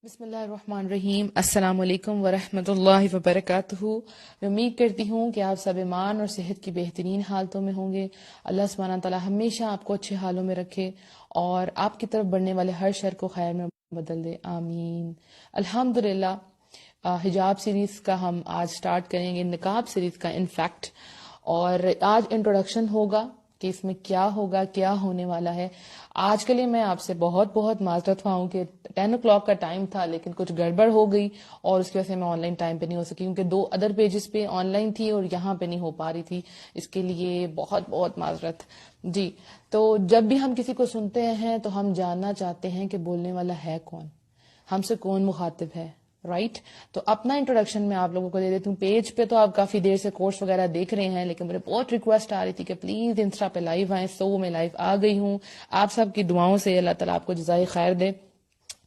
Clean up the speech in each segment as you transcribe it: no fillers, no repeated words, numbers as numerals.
بسم اللہ الرحمن الرحیم. السلام علیکم ورحمۃ اللہ وبرکاتہ. میں امید کرتی ہوں کہ آپ سب ایمان اور صحت کی بہترین حالتوں میں ہوں گے. اللہ سبحانہ تعالیٰ ہمیشہ آپ کو اچھے حالوں میں رکھے اور آپ کی طرف بڑھنے والے ہر شر کو خیر میں بدل دے. آمین. الحمدللہ. حجاب سیریز کا ہم آج سٹارٹ کریں گے، نقاب سیریز کا انفیکٹ. اور آج انٹروڈکشن ہوگا کہ اس میں کیا ہوگا، کیا ہونے والا ہے. آج کے لیے میں آپ سے بہت بہت معذرت خواہ ہوں کہ 10 o'clock کا ٹائم تھا لیکن کچھ گڑبڑ ہو گئی اور اس کی وجہ سے میں آن لائن ٹائم پہ نہیں ہو سکی، کیونکہ 2 ادر پیجز پہ آن لائن تھی اور یہاں پہ نہیں ہو پا رہی تھی. اس کے لیے بہت بہت معذرت. جی، تو جب بھی ہم کسی کو سنتے ہیں تو ہم جاننا چاہتے ہیں کہ بولنے والا ہے کون، ہم سے کون مخاطب ہے، رائٹ؟ تو اپنا انٹروڈکشن میں آپ لوگوں کو دے دیتی ہوں. پیج پہ تو آپ کافی دیر سے کورس وغیرہ دیکھ رہے ہیں، لیکن مجھے بہت ریکویسٹ آ رہی تھی کہ پلیز انسٹا پہ لائیو آئیں. سو میں لائیو آ گئی ہوں. آپ سب کی دعاؤں سے اللہ تعالیٰ آپ کو جزائے خیر دے.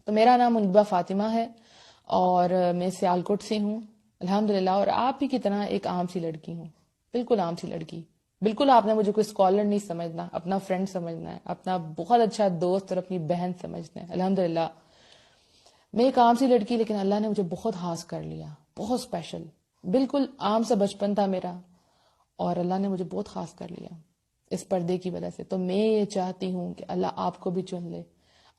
تو میرا نام منیبہ فاطمہ ہے اور میں سیالکوٹ سے ہوں الحمدللہ. اور آپ ہی کی طرح ایک عام سی لڑکی ہوں، بالکل عام سی لڑکی. بالکل آپ نے مجھے کوئی اسکالر نہیں سمجھنا، اپنا فرینڈ سمجھنا ہے، اپنا بہت اچھا دوست اور اپنی بہن سمجھنا ہے. الحمدللہ میں ایک عام سی لڑکی، لیکن اللہ نے مجھے بہت خاص کر لیا، بہت اسپیشل. بالکل عام سا بچپن تھا میرا اور اللہ نے مجھے بہت خاص کر لیا اس پردے کی وجہ سے. تو میں یہ چاہتی ہوں کہ اللہ آپ کو بھی چن لے،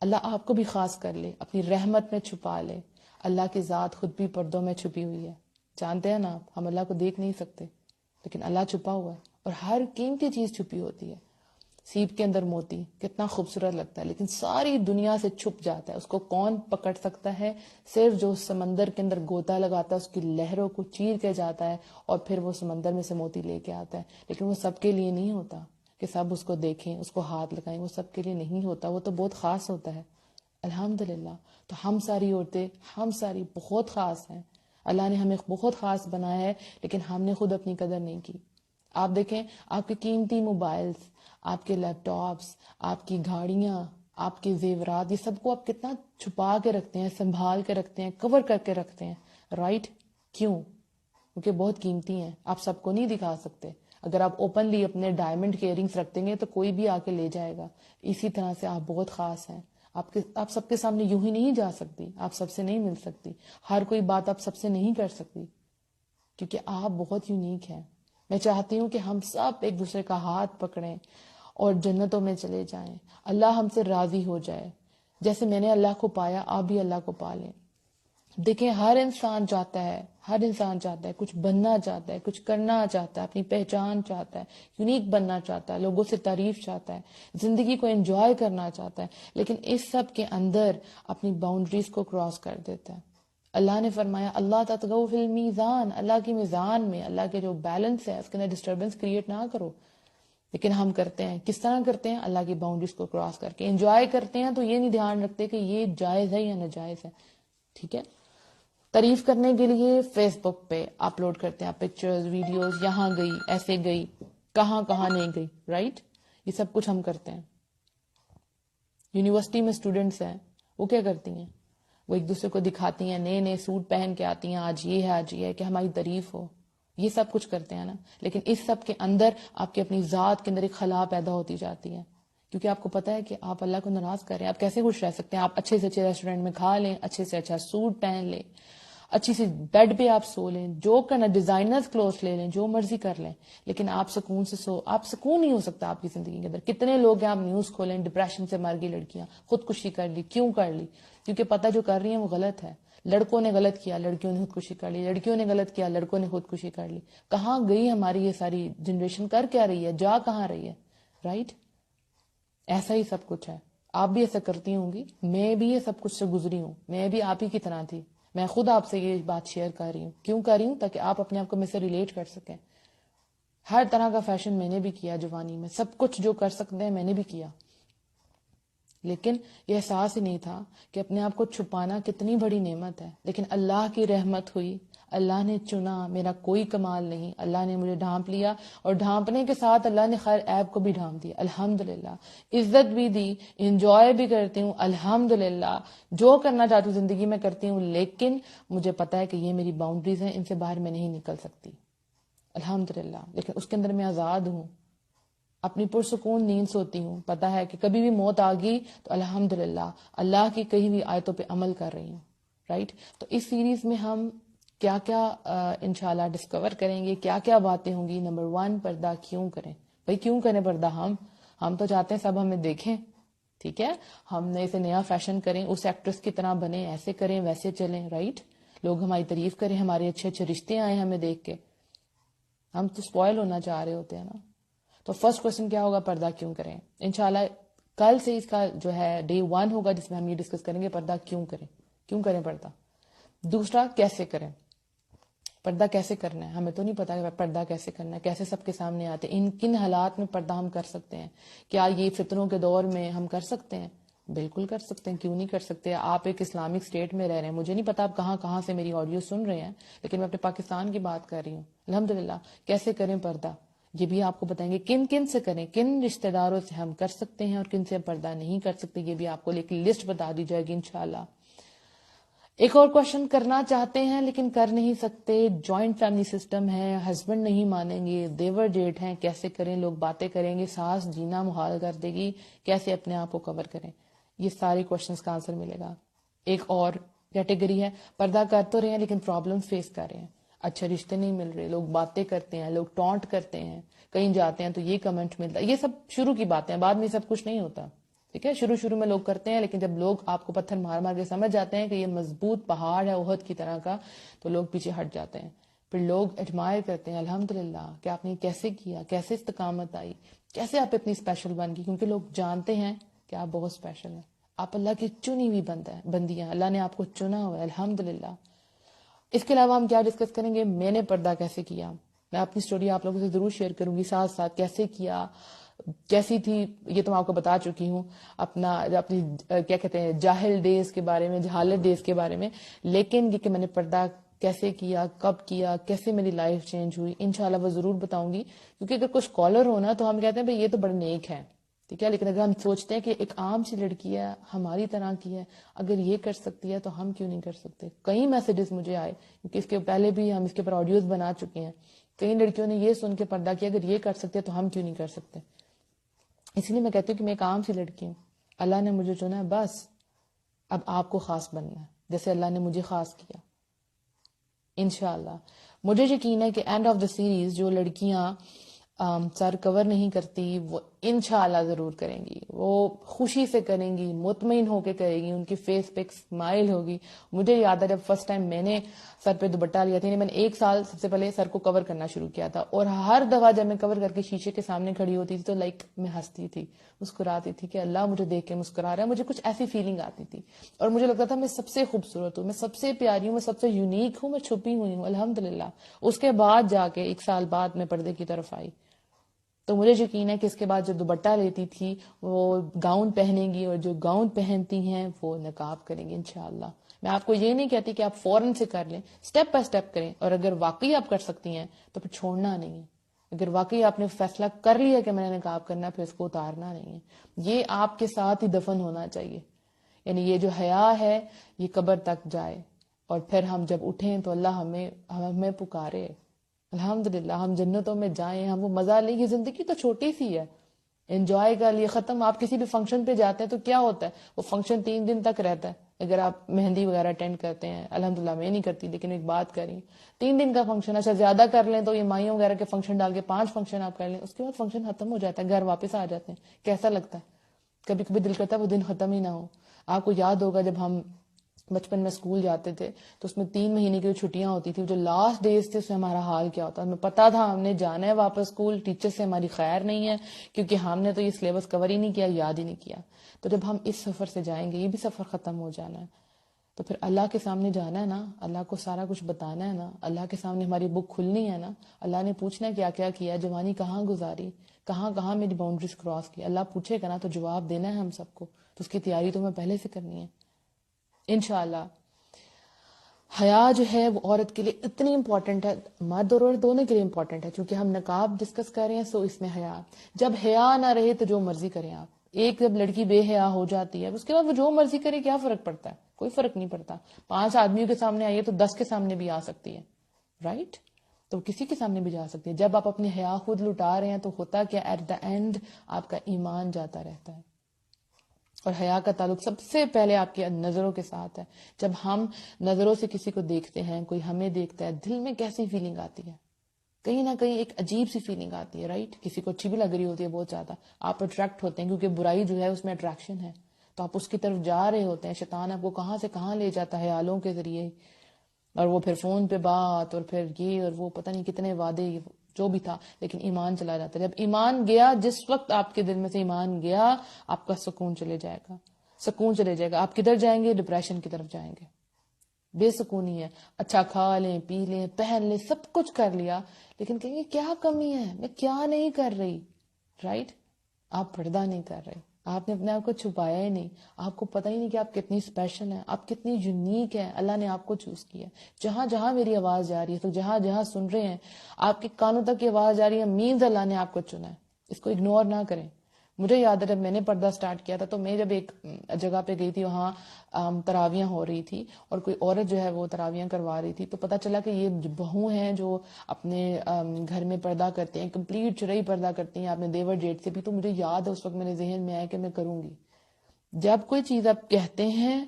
اللہ آپ کو بھی خاص کر لے، اپنی رحمت میں چھپا لے. اللہ کی ذات خود بھی پردوں میں چھپی ہوئی ہے. جانتے ہیں نا آپ، ہم اللہ کو دیکھ نہیں سکتے لیکن اللہ چھپا ہوا ہے اور ہر قیمتی چیز چھپی ہوتی ہے. سیپ کے اندر موتی کتنا خوبصورت لگتا ہے لیکن ساری دنیا سے چھپ جاتا ہے. اس کو کون پکڑ سکتا ہے؟ صرف جو سمندر کے اندر گوتا لگاتا ہے، اس کی لہروں کو چیر کے جاتا ہے اور پھر وہ سمندر میں سے موتی لے کے آتا ہے. لیکن وہ سب کے لیے نہیں ہوتا کہ سب اس کو دیکھیں، اس کو ہاتھ لگائیں. وہ سب کے لیے نہیں ہوتا، وہ تو بہت خاص ہوتا ہے. الحمدللہ. تو ہم ساری عورتیں، ہم ساری بہت خاص ہیں. اللہ نے ہمیں بہت خاص بنایا ہے لیکن ہم نے خود اپنی قدر نہیں کی. آپ دیکھیں، آپ کے قیمتی موبائلز، آپ کے لیپ ٹاپس، آپ کی گاڑیاں، آپ کے زیورات، یہ سب کو آپ کتنا چھپا کے رکھتے ہیں، سنبھال کے رکھتے ہیں، کور کر کے رکھتے ہیں، رائٹ؟ کیوں؟ کیونکہ بہت قیمتی ہیں، آپ سب کو نہیں دکھا سکتے. اگر آپ اوپنلی اپنے ڈائمنڈ کے ایئرنگس رکھ دیں گے تو کوئی بھی آ کے لے جائے گا. اسی طرح سے آپ بہت خاص ہیں. آپ سب کے سامنے یوں ہی نہیں جا سکتی، آپ سب سے نہیں مل سکتی، ہر کوئی بات آپ سب سے نہیں کر سکتی کیونکہ آپ بہت یونیک ہیں. میں چاہتی ہوں کہ ہم سب ایک دوسرے کا ہاتھ پکڑیں اور جنتوں میں چلے جائیں. اللہ ہم سے راضی ہو جائے. جیسے میں نے اللہ کو پایا، آپ بھی اللہ کو پا لیں. دیکھیں، ہر انسان چاہتا ہے کچھ بننا چاہتا ہے، کچھ کرنا چاہتا ہے، اپنی پہچان چاہتا ہے، یونیک بننا چاہتا ہے، لوگوں سے تعریف چاہتا ہے، زندگی کو انجوائے کرنا چاہتا ہے. لیکن اس سب کے اندر اپنی باؤنڈریز کو کراس کر دیتا ہے. اللہ نے فرمایا اللہ تطغوا فی المیزان، اللہ کی میزان میں، اللہ کے جو بیلنس ہے اس کے اندر ڈسٹربنس کریٹ نہ کرو. لیکن ہم کرتے ہیں، کس طرح کرتے ہیں؟ اللہ کی باؤنڈریز کو کراس کر کے. انجوائے کرتے ہیں تو یہ نہیں دھیان رکھتے کہ یہ جائز ہے یا ناجائز ہے. ٹھیک ہے؟ تعریف کرنے کے لیے فیس بک پہ اپلوڈ کرتے ہیں پکچرز، ویڈیوز، یہاں گئی، ایسے گئی، کہاں کہاں نہیں گئی، رائٹ؟ یہ سب کچھ ہم کرتے ہیں. یونیورسٹی میں اسٹوڈنٹس ہیں، وہ کیا کرتی ہیں؟ وہ ایک دوسرے کو دکھاتی ہیں، نئے نئے سوٹ پہن کے آتی ہیں، آج یہ ہے، آج یہ ہے، کہ ہماری تعریف ہو. یہ سب کچھ کرتے ہیں نا. لیکن اس سب کے اندر آپ کی اپنی ذات کے اندر ایک خلا پیدا ہوتی جاتی ہے کیونکہ آپ کو پتا ہے کہ آپ اللہ کو ناراض کر رہے ہیں. آپ کیسے خوش رہ سکتے ہیں؟ آپ اچھے سے اچھے ریسٹورینٹ میں کھا لیں، اچھے سے اچھا سوٹ پہن لیں، اچھی سی بیڈ پہ آپ سو لیں، جو کرنا، ڈیزائنرز کلوتھ لے لیں، جو مرضی کر لیں، لیکن آپ سکون سے آپ سکون نہیں ہو سکتا آپ کی زندگی کے اندر. کتنے لوگ ہیں، آپ نیوز کھولیں، ڈپریشن سے مر گئی لڑکیاں، خودکشی کر لی. کیوں کر لی؟ کیونکہ پتہ جو کر رہی ہیں وہ غلط ہے. لڑکوں نے غلط کیا، لڑکیوں نے خودکشی کر لی، لڑکیوں نے غلط کیا، لڑکوں نے خودکشی کر لی. کہاں گئی ہماری یہ ساری جنریشن؟ کر کیا رہی ہے؟ جا کہاں رہی ہے؟ رائٹ؟ ایسا ہی سب کچھ ہے. آپ بھی ایسا کرتی ہوں گی، میں بھی یہ سب کچھ سے گزری ہوں، میں بھی آپ ہی کی طرح تھی. میں خود آپ سے یہ بات شیئر کر رہی ہوں. کیوں کر رہی ہوں؟ تاکہ آپ اپنے آپ کو مجھ سے ریلیٹ کر سکیں. ہر طرح کا فیشن میں نے بھی کیا جوانی میں، سب کچھ جو کر سکتے ہیں میں نے بھی کیا. لیکن یہ احساس ہی نہیں تھا کہ اپنے آپ کو چھپانا کتنی بڑی نعمت ہے. لیکن اللہ کی رحمت ہوئی، اللہ نے چنا. میرا کوئی کمال نہیں، اللہ نے مجھے ڈھانپ لیا اور ڈھانپنے کے ساتھ اللہ نے خیر عیب کو بھی ڈھانپ دیا. الحمدللہ. عزت بھی دی، انجوائے بھی کرتی ہوں الحمدللہ. جو کرنا چاہتی ہوں زندگی میں کرتی ہوں، لیکن مجھے پتا ہے کہ یہ میری باؤنڈریز ہیں، ان سے باہر میں نہیں نکل سکتی الحمدللہ. لیکن اس کے اندر میں آزاد ہوں، اپنی پرسکون نیند سوتی ہوں. پتا ہے کہ کبھی بھی موت آ گئی تو الحمدللہ اللہ کی کہی ہوئی آیتوں پہ عمل کر رہی ہوں. رائٹ. تو اس سیریز میں ہم کیا کیا انشاءاللہ ڈسکور کریں گے, کیا کیا باتیں ہوں گی. نمبر 1, پردہ کیوں کریں. بھائی کیوں کریں پردہ؟ ہم تو چاہتے ہیں سب ہمیں دیکھیں, ٹھیک ہے, ہم نے اسے نیا فیشن کریں, اس ایکٹریس کی طرح بنیں, ایسے کریں ویسے چلیں, رائٹ. لوگ ہماری تعریف کریں, ہمارے اچھے اچھے رشتے آئیں ہمیں دیکھ کے. ہم تو سپوائل ہونا چاہ رہے ہوتے ہیں نا. تو فرسٹ کوشچن کیا ہوگا, پردہ کیوں کریں. انشاءاللہ کل سے اس کا جو ہے ڈے 1 ہوگا جس میں ہم یہ ڈسکس کریں گے پردہ کیوں کریں, کیوں کریں پردہ. دوسرا, کیسے کریں. پردہ کیسے کرنا ہے, ہمیں تو نہیں پتا کہ پردہ کیسے کرنا ہے, کیسے سب کے سامنے آتے ہیں, کن حالات میں پردہ ہم کر سکتے ہیں. کیا یہ فتنوں کے دور میں ہم کر سکتے ہیں؟ بالکل کر سکتے ہیں, کیوں نہیں کر سکتے. آپ ایک اسلامک اسٹیٹ میں رہ رہے ہیں, مجھے نہیں پتا آپ کہاں کہاں سے میری آڈیو سن رہے ہیں, لیکن میں اپنے پاکستان کی بات کر رہی ہوں. الحمدللہ. کیسے کریں پردہ, یہ بھی آپ کو بتائیں گے. کن کن سے کریں, کن رشتہ داروں سے ہم کر سکتے ہیں اور کن سے پردہ نہیں کر سکتے, یہ بھی آپ کو ایک لسٹ بتا دی جائے گی انشاءاللہ. ایک اور کوشچن کرنا چاہتے ہیں لیکن کر نہیں سکتے. جوائنٹ فیملی سسٹم ہے, ہسبینڈ نہیں مانیں گے, دیور جیٹ ہیں, کیسے کریں. لوگ باتیں کریں گے, ساس جینا محال کر دے گی, کیسے اپنے آپ کو کور کریں. یہ سارے کوشچنس کا آنسر ملے گا. ایک اور کیٹیگری ہے, پردہ کر تو رہے ہیں لیکن پرابلم فیس کر رہے ہیں, اچھے رشتے نہیں مل رہے, لوگ باتیں کرتے ہیں, لوگ ٹونٹ کرتے ہیں, کہیں جاتے ہیں تو یہ کمنٹ ملتا ہے. یہ سب شروع کی باتیں ہیں, بعد میں سب کچھ نہیں ہوتا, ٹھیک ہے. شروع میں لوگ کرتے ہیں, لیکن جب لوگ آپ کو پتھر مار مار کے سمجھ جاتے ہیں کہ یہ مضبوط پہاڑ ہے احد کی طرح کا, تو لوگ پیچھے ہٹ جاتے ہیں. پھر لوگ ایڈمائر کرتے ہیں, الحمدللہ کہ آپ نے کیسے کیا, کیسے استقامت آئی, کیسے آپ اتنی اسپیشل بن گئی. کیونکہ لوگ جانتے ہیں کہ آپ بہت اسپیشل ہیں, آپ اللہ کی چنی ہوئی بندی ہیں, اللہ نے آپ کو چنا ہوا ہے, الحمدللہ. اس کے علاوہ ہم کیا ڈسکس کریں گے, میں نے پردہ کیسے کیا. میں اپنی سٹوری آپ لوگوں سے ضرور شیئر کروں گی, ساتھ ساتھ کیسے کیا, کیسی تھی, یہ تو میں آپ کو بتا چکی ہوں. اپنی کیا کہتے ہیں جاہل ڈیز کے بارے میں, جہالت ڈیز کے بارے میں. لیکن یہ کہ میں نے پردہ کیسے کیا, کب کیا, کیسے میری لائف چینج ہوئی, انشاءاللہ وہ ضرور بتاؤں گی. کیونکہ اگر کچھ اسکالر ہونا تو ہم کہتے ہیں بھائی یہ تو بڑے نیک ہے, ٹھیک ہے. لیکن اگر ہم سوچتے ہیں کہ ایک عام سی لڑکی ہے, ہماری طرح کی ہے, اگر یہ کر سکتی ہے تو ہم کیوں نہیں کر سکتے. کئی میسیجز مجھے آئے, کیونکہ اس کے پہلے بھی ہم اس کے اوپر آڈیوز بنا چکے ہیں. کئی لڑکیوں نے یہ سن کے پردہ کیا, اگر یہ کر سکتے ہیں تو ہم کیوں نہیں کر سکتے. اسی لیے میں کہتی ہوں کہ میں ایک عام سی لڑکی ہوں, اللہ نے مجھے چنا ہے, بس اب آپ کو خاص بننا ہے جیسے اللہ نے مجھے خاص کیا. انشاءاللہ مجھے یقین ہے کہ اینڈ آف دا سیریز جو لڑکیاں سر کور نہیں کرتی وہ انشاءاللہ ضرور کریں گی, وہ خوشی سے کریں گی, مطمئن ہو کے کریں گی, ان کی فیس پہ ایک اسمائل ہوگی. مجھے یاد ہے جب فرسٹ ٹائم میں نے سر پہ دوپٹہ لیا تھا, میں نے 1 سال سب سے پہلے سر کو کور کرنا شروع کیا تھا, اور ہر دفعہ جب میں کور کر کے شیشے کے سامنے کھڑی ہوتی تھی تو میں ہنستی تھی, مسکراتی تھی کہ اللہ مجھے دیکھ کے مسکرا رہا ہے. مجھے کچھ ایسی فیلنگ آتی تھی اور مجھے لگتا تھا میں سب سے خوبصورت ہوں, میں سب سے پیاری ہوں, میں سب سے یونیک ہوں, میں چھپی ہوئی ہوں, الحمدللہ. اس کے بعد جا کے 1 سال بعد میں پردے کی طرف آئی. تو مجھے یقین ہے کہ اس کے بعد جو دوپٹہ لیتی تھی وہ گاؤن پہنے گی, اور جو گاؤن پہنتی ہیں وہ نقاب کریں گی انشاءاللہ. میں آپ کو یہ نہیں کہتی کہ آپ فوراً سے کر لیں, سٹیپ بائی سٹیپ کریں, اور اگر واقعی آپ کر سکتی ہیں تو پھر چھوڑنا نہیں ہے. اگر واقعی آپ نے فیصلہ کر لیا کہ میں نے نقاب کرنا, پھر اس کو اتارنا نہیں ہے. یہ آپ کے ساتھ ہی دفن ہونا چاہیے. یعنی یہ جو حیا ہے یہ قبر تک جائے, اور پھر ہم جب اٹھیں تو اللہ ہمیں پکارے, الحمدللہ ہم جنتوں میں جائیں, ہم وہ مزہ لیں. یہ زندگی تو چھوٹی سی ہے, انجوائے کر لیے ختم. آپ کسی بھی فنکشن پہ جاتے ہیں تو کیا ہوتا ہے, وہ فنکشن 3 دن تک رہتا ہے. اگر آپ مہندی وغیرہ اٹینڈ کرتے ہیں, الحمدللہ میں نہیں کرتی لیکن ایک بات کر رہی ہوں, 3 دن کا فنکشن, اچھا زیادہ کر لیں تو یہ مائیوں وغیرہ کے فنکشن ڈال کے 5 فنکشن آپ کر لیں, اس کے بعد فنکشن ختم ہو جاتا ہے, گھر واپس آ جاتے ہیں. کیسا لگتا ہے, کبھی کبھی دل کرتا ہے وہ دن ختم ہی نہ ہو. آپ کو یاد ہوگا جب ہم بچپن میں اسکول جاتے تھے تو اس میں 3 مہینے کی جو چھٹیاں ہوتی تھی, جو لاسٹ ڈیز تھے اس میں ہمارا حال کیا ہوتا. ہمیں پتا تھا ہم نے جانا ہے واپس اسکول, ٹیچر سے ہماری خیر نہیں ہے کیونکہ ہم نے تو یہ سلیبس کور ہی نہیں کیا, یاد ہی نہیں کیا. تو جب ہم اس سفر سے جائیں گے, یہ بھی سفر ختم ہو جانا ہے, تو پھر اللہ کے سامنے جانا ہے نا, اللہ کو سارا کچھ بتانا ہے نا, اللہ کے سامنے ہماری بک کھلنی ہے نا, اللہ نے پوچھنا ہے کیا کیا کیا, جوانی کہاں گزاری, کہاں کہاں میری باؤنڈریز کراس کی. اللہ پوچھے گا نا تو جواب دینا ہے ہم سب کو, تو اس کی تیاری تو ہمیں پہلے سے کرنی ہے انشاءاللہ. حیا جو ہے وہ عورت کے لیے اتنی امپورٹنٹ ہے, مرد اور عورت دونوں کے لیے امپورٹنٹ ہے. چونکہ ہم نقاب ڈسکس کر رہے ہیں سو اس میں حیا, جب حیا نہ رہے تو جو مرضی کریں آپ. ایک جب لڑکی بے حیا ہو جاتی ہے اس کے بعد وہ جو مرضی کرے, کیا فرق پڑتا ہے, کوئی فرق نہیں پڑتا. 5 آدمیوں کے سامنے آئیے تو 10 کے سامنے بھی آ سکتی ہے, رائٹ, تو کسی کے سامنے بھی جا سکتی ہے. جب آپ اپنی حیا خود لٹا رہے ہیں تو ہوتا کیا, ایٹ دا اینڈ آپ کا ایمان جاتا رہتا ہے. اور حیا کا تعلق سب سے پہلے آپ کی نظروں کے ساتھ ہے. جب ہم نظروں سے کسی کو دیکھتے ہیں، کوئی ہمیں دیکھتا ہے، دل میں کیسی فیلنگ آتی ہے؟ کہیں نہ کہیں ایک عجیب سی فیلنگ آتی ہے، رائٹ؟ کسی کو اچھی بھی لگ رہی ہوتی ہے بہت زیادہ، آپ اٹریکٹ ہوتے ہیں کیونکہ برائی جو ہے اس میں اٹریکشن ہے، تو آپ اس کی طرف جا رہے ہوتے ہیں. شیطان آپ کو کہاں سے کہاں لے جاتا ہے خیالوں کے ذریعے، اور وہ پھر فون پہ بات، اور پھر یہ اور وہ پتہ نہیں کتنے وعدے، جو بھی تھا. لیکن ایمان چلا جاتا ہے. جب ایمان گیا، جس وقت آپ کے دل میں سے ایمان گیا، آپ کا سکون چلے جائے گا، سکون چلے جائے گا. آپ کدھر جائیں گے؟ ڈپریشن کی طرف جائیں گے. بے سکونی ہے. اچھا کھا لیں، پی لیں، پہن لیں، سب کچھ کر لیا، لیکن کہیں گے کیا کمی ہے، میں کیا نہیں کر رہی، رائٹ؟ آپ پردہ نہیں کر رہے، آپ نے اپنے آپ کو چھپایا ہی نہیں، آپ کو پتہ ہی نہیں کہ آپ کتنی اسپیشل ہیں، آپ کتنی یونیک ہیں. اللہ نے آپ کو چوز کیا. جہاں جہاں میری آواز جا رہی ہے، تو جہاں جہاں سن رہے ہیں، آپ کے کانوں تک کی آواز جا رہی ہے، مینز اللہ نے آپ کو چنا ہے. اس کو اگنور نہ کریں. مجھے یاد ہے جب میں نے پردہ سٹارٹ کیا تھا، تو میں جب ایک جگہ پہ گئی تھی، وہاں تراویاں ہو رہی تھی، اور کوئی عورت جو ہے وہ تراویاں کروا رہی تھی، تو پتہ چلا کہ یہ بہو ہیں جو اپنے گھر میں پردہ کرتے ہیں، کمپلیٹ شرعی پردہ کرتی ہیں اپنے دیور جیٹ سے بھی. تو مجھے یاد ہے اس وقت میرے ذہن میں آیا کہ میں کروں گی. جب کوئی چیز آپ کہتے ہیں،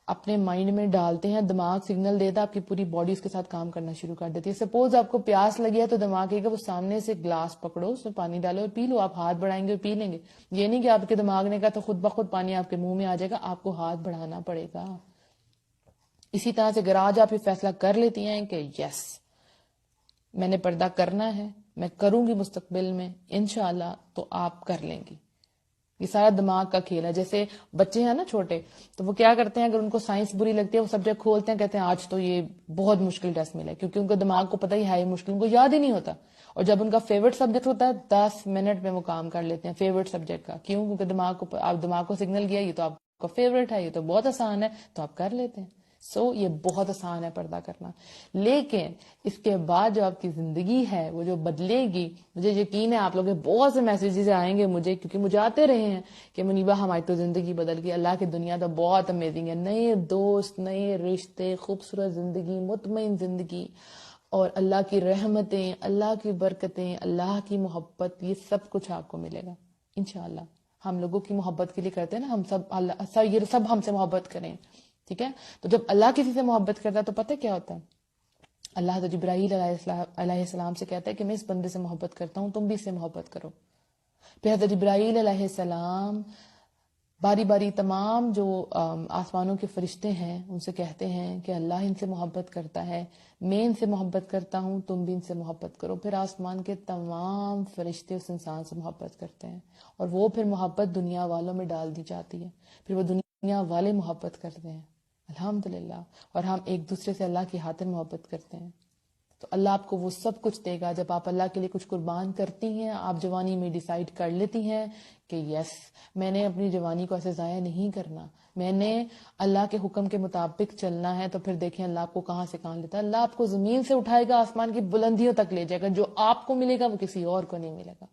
اپنے مائنڈ میں ڈالتے ہیں، دماغ سگنل دیتا، آپ کی پوری باڈی اس کے ساتھ کام کرنا شروع کر دیتی ہے. سپوز آپ کو پیاس لگی ہے، تو دماغ کہے گا وہ سامنے سے گلاس پکڑو، اس میں پانی ڈالو اور پی لو. آپ ہاتھ بڑھائیں گے اور پی لیں گے. یہ نہیں کہ آپ کے دماغ نے کہا تو خود بخود پانی آپ کے منہ میں آ جائے گا، آپ کو ہاتھ بڑھانا پڑے گا. اسی طرح سے اگر آج آپ یہ فیصلہ کر لیتی ہیں کہ یس میں نے پردہ کرنا ہے، میں کروں گی مستقبل میں انشاءاللہ، تو آپ کر لیں گی. یہ سارا دماغ کا کھیل ہے. جیسے بچے ہیں نا چھوٹے، تو وہ کیا کرتے ہیں، اگر ان کو سائنس بری لگتی ہے، وہ سبجیکٹ کھولتے ہیں، کہتے ہیں آج تو یہ بہت مشکل ٹیسٹ ملا ہے، کیونکہ ان کو دماغ کو پتہ ہی ہے یہ مشکل، ان کو یاد ہی نہیں ہوتا. اور جب ان کا فیورٹ سبجیکٹ ہوتا ہے، 10 منٹ میں وہ کام کر لیتے ہیں فیورٹ سبجیکٹ کا. کیوں؟ کیونکہ دماغ کو سگنل گیا یہ تو آپ کا فیورٹ ہے، یہ تو بہت آسان ہے، تو آپ کر لیتے ہیں. یہ بہت آسان ہے پردہ کرنا. لیکن اس کے بعد جو آپ کی زندگی ہے وہ جو بدلے گی، مجھے یقین ہے آپ لوگ بہت سے میسیجز آئیں گے مجھے، کیونکہ مجھے آتے رہے ہیں کہ منیبہ ہماری تو زندگی بدل گئی، اللہ کی دنیا تو بہت امیزنگ ہے، نئے دوست، نئے رشتے، خوبصورت زندگی، مطمئن زندگی، اور اللہ کی رحمتیں، اللہ کی برکتیں، اللہ کی محبت، یہ سب کچھ آپ کو ملے گا انشاءاللہ. ہم لوگوں کی محبت کے لیے کرتے ہیں نا، ہم سب یہ سب ہم سے محبت کریں، ٹھیک ہے؟ تو جب اللہ کسی سے محبت کرتا ہے تو پتہ کیا ہوتا ہے؟ اللہ تو جبرائیل علیہ السلام سے کہتا ہے کہ میں اس بندے سے محبت کرتا ہوں، تم بھی اس سے محبت کرو. پھر حضرت جبرائیل علیہ السلام باری باری تمام جو آسمانوں کے فرشتے ہیں ان سے کہتے ہیں کہ اللہ ان سے محبت کرتا ہے، میں ان سے محبت کرتا ہوں، تم بھی ان سے محبت کرو. پھر آسمان کے تمام فرشتے اس انسان سے محبت کرتے ہیں، اور وہ پھر محبت دنیا والوں میں ڈال دی جاتی ہے. پھر وہ دنیا والے محبت کرتے ہیں الحمدللہ، اور ہم ایک دوسرے سے اللہ کی خاطر محبت کرتے ہیں. تو اللہ آپ کو وہ سب کچھ دے گا جب آپ اللہ کے لیے کچھ قربان کرتی ہیں. آپ جوانی میں ڈیسائیڈ کر لیتی ہیں کہ یس میں نے اپنی جوانی کو ایسے ضائع نہیں کرنا، میں نے اللہ کے حکم کے مطابق چلنا ہے. تو پھر دیکھیں اللہ آپ کو کہاں سے کہاں لیتا ہے. اللہ آپ کو زمین سے اٹھائے گا، آسمان کی بلندیوں تک لے جائے گا. جو آپ کو ملے گا وہ کسی اور کو نہیں ملے گا.